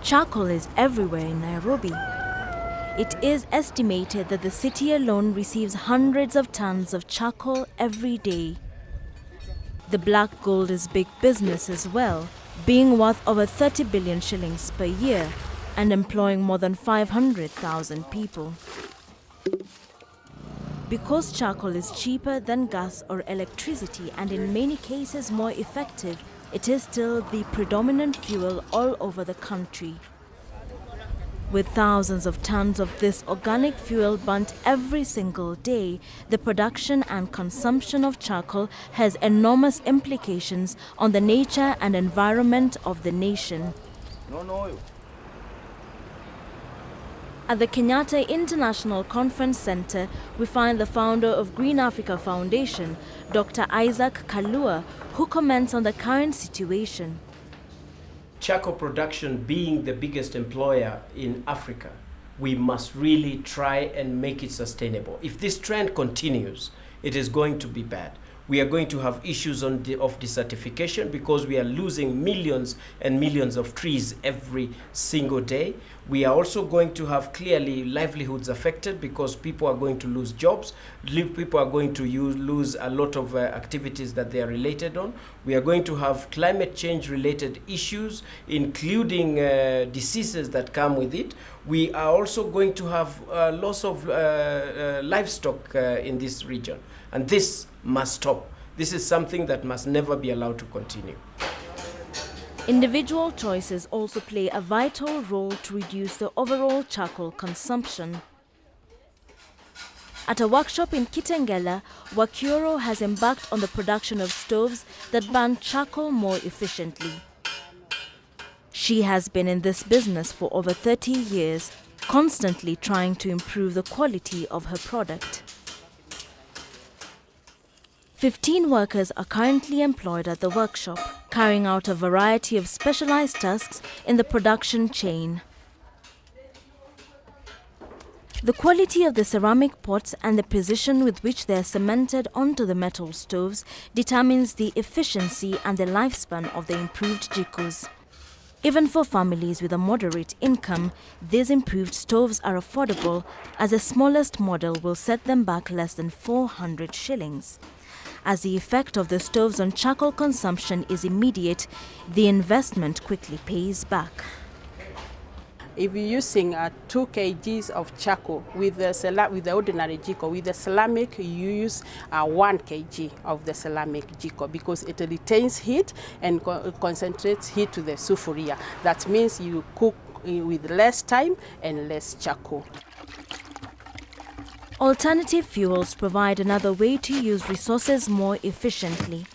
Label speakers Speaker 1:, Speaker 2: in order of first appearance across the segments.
Speaker 1: Charcoal is everywhere in Nairobi. It is estimated that the city alone receives hundreds of tons of charcoal every day. The black gold is big business as well, being worth over 30 billion shillings per year and employing more than 500,000 people. Because charcoal is cheaper than gas or electricity and in many cases more effective, it is still the predominant fuel all over the country. With thousands of tons of this organic fuel burnt every single day, the production and consumption of charcoal has enormous implications on the nature and environment of the nation. At the Kenyatta International Conference Center, we find the founder of Green Africa Foundation, Dr. Isaac Kalua, who comments on the current situation.
Speaker 2: Charcoal production being the biggest employer in Africa, we must really try and make it sustainable. If this trend continues, it is going to be bad. We are going to have issues of desertification because we are losing millions and millions of trees every single day. We are also going to have clearly livelihoods affected because people are going to lose jobs. People are going to lose a lot of activities that they are related on. We are going to have climate change related issues, including diseases that come with it. We are also going to have loss of livestock in this region. And this must stop. This is something that must never be allowed to continue.
Speaker 1: Individual choices also play a vital role to reduce the overall charcoal consumption. At a workshop in Kitengela, Wakioro has embarked on the production of stoves that burn charcoal more efficiently. She has been in this business for over 30 years, constantly trying to improve the quality of her product. 15 workers are currently employed at the workshop, carrying out a variety of specialized tasks in the production chain. The quality of the ceramic pots and the precision with which they are cemented onto the metal stoves determines the efficiency and the lifespan of the improved jikos. Even for families with a moderate income, these improved stoves are affordable, as the smallest model will set them back less than 400 shillings. As the effect of the stoves on charcoal consumption is immediate, the investment quickly pays back.
Speaker 3: If you're using 2 kgs of charcoal with the ordinary jiko, with the ceramic you use 1 kg of the ceramic jiko because it retains heat and concentrates heat to the sufuria. That means you cook with less time and less charcoal.
Speaker 1: Alternative fuels provide another way to use resources more efficiently.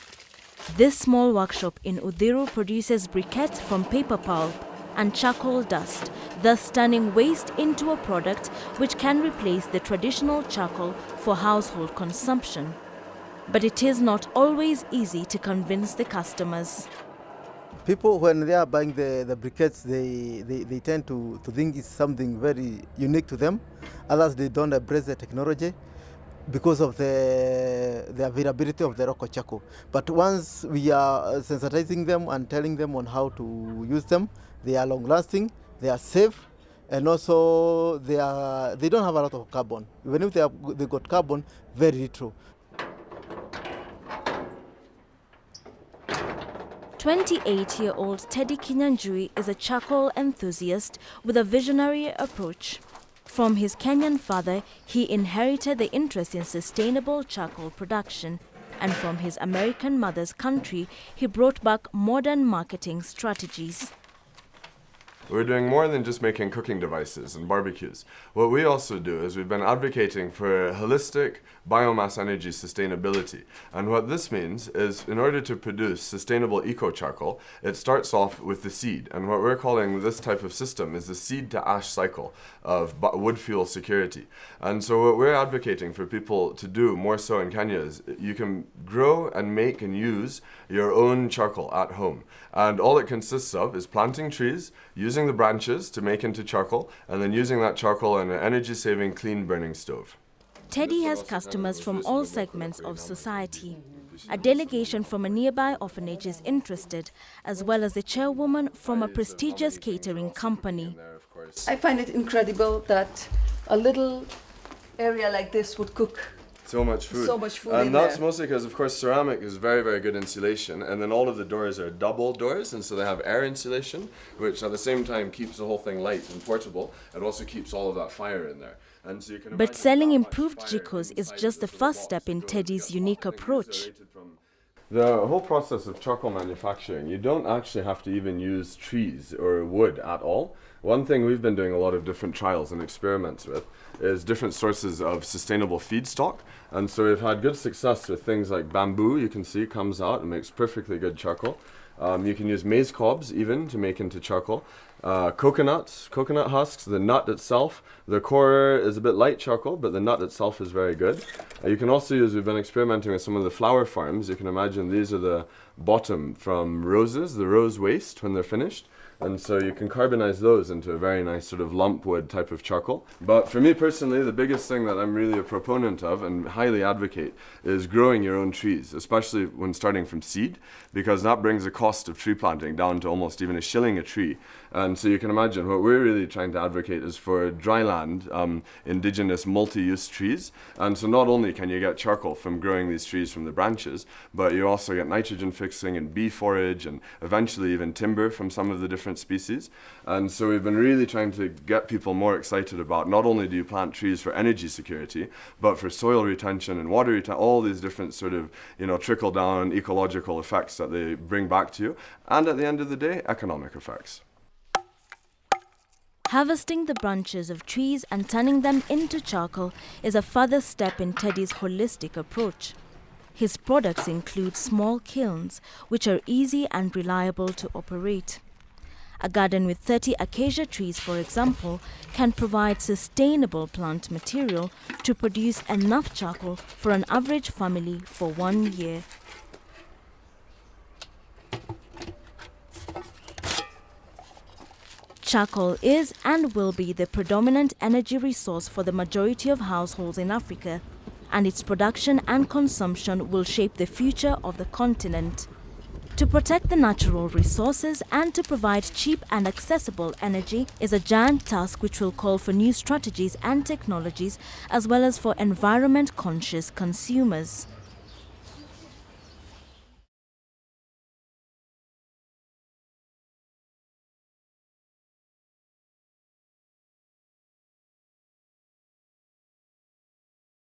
Speaker 1: This small workshop in Udhiru produces briquettes from paper pulp and charcoal dust, thus turning waste into a product which can replace the traditional charcoal for household consumption. But it is not always easy to convince the customers.
Speaker 4: People, when they are buying the briquettes, they tend to think it's something very unique to them. Others, they don't embrace the technology because of the availability of the local charcoal. But once we are sensitizing them and telling them on how to use them, they are long-lasting, they are safe, and also they don't have a lot of carbon. Even if they got carbon, very little.
Speaker 1: 28-year-old Teddy Kinyanjui is a charcoal enthusiast with a visionary approach. From his Kenyan father, he inherited the interest in sustainable charcoal production, and from his American mother's country, he brought back modern marketing strategies.
Speaker 5: We're doing more than just making cooking devices and barbecues. What we also do is we've been advocating for holistic biomass energy sustainability. And what this means is in order to produce sustainable eco-charcoal, it starts off with the seed. And what we're calling this type of system is the seed to ash cycle of wood fuel security. And so what we're advocating for people to do more so in Kenya is you can grow and make and use your own charcoal at home. And all it consists of is planting trees, using the branches to make into charcoal, and then using that charcoal in an energy-saving, clean-burning stove.
Speaker 1: Teddy has customers from all segments of society. A delegation from a nearby orphanage is interested, as well as the chairwoman from a prestigious catering company.
Speaker 6: I find it incredible that a little area like this would cook
Speaker 5: so much food.
Speaker 6: So much food
Speaker 5: and
Speaker 6: in
Speaker 5: that's
Speaker 6: there.
Speaker 5: mostly because, of course, ceramic is very, very good insulation, and then all of the doors are double doors, and so they have air insulation, which at the same time keeps the whole thing light and portable. It also keeps all of that fire in there. And so you can
Speaker 1: But
Speaker 5: imagine
Speaker 1: selling
Speaker 5: that much
Speaker 1: improved
Speaker 5: fire
Speaker 1: jikos is
Speaker 5: inside
Speaker 1: just the
Speaker 5: this
Speaker 1: first
Speaker 5: little
Speaker 1: step in
Speaker 5: box.
Speaker 1: Teddy's unique approach.
Speaker 5: The whole process of charcoal manufacturing, you don't actually have to even use trees or wood at all. One thing we've been doing a lot of different trials and experiments with is different sources of sustainable feedstock. And so we've had good success with things like bamboo, you can see comes out and makes perfectly good charcoal. You can use maize cobs even to make into charcoal. Coconut husks, the nut itself. The core is a bit light charcoal, but the nut itself is very good. You can also use, we've been experimenting with some of the flower farms. You can imagine these are the bottom from roses, the rose waste when they're finished. And so you can carbonize those into a very nice sort of lump wood type of charcoal. But for me personally, the biggest thing that I'm really a proponent of and highly advocate is growing your own trees, especially when starting from seed, because that brings the cost of tree planting down to almost even $1 a tree. And so you can imagine what we're really trying to advocate is for dry land, indigenous multi-use trees. And so not only can you get charcoal from growing these trees from the branches, but you also get nitrogen fixing and bee forage and eventually even timber from some of the different species. And so we've been really trying to get people more excited about not only do you plant trees for energy security, but for soil retention and water retention, all these different sort of, trickle down ecological effects that they bring back to you. And at the end of the day, economic effects.
Speaker 1: Harvesting the branches of trees and turning them into charcoal is a further step in Teddy's holistic approach. His products include small kilns, which are easy and reliable to operate. A garden with 30 acacia trees, for example, can provide sustainable plant material to produce enough charcoal for an average family for 1 year. Charcoal is and will be the predominant energy resource for the majority of households in Africa, and its production and consumption will shape the future of the continent. To protect the natural resources and to provide cheap and accessible energy is a giant task which will call for new strategies and technologies, as well as for environment-conscious consumers.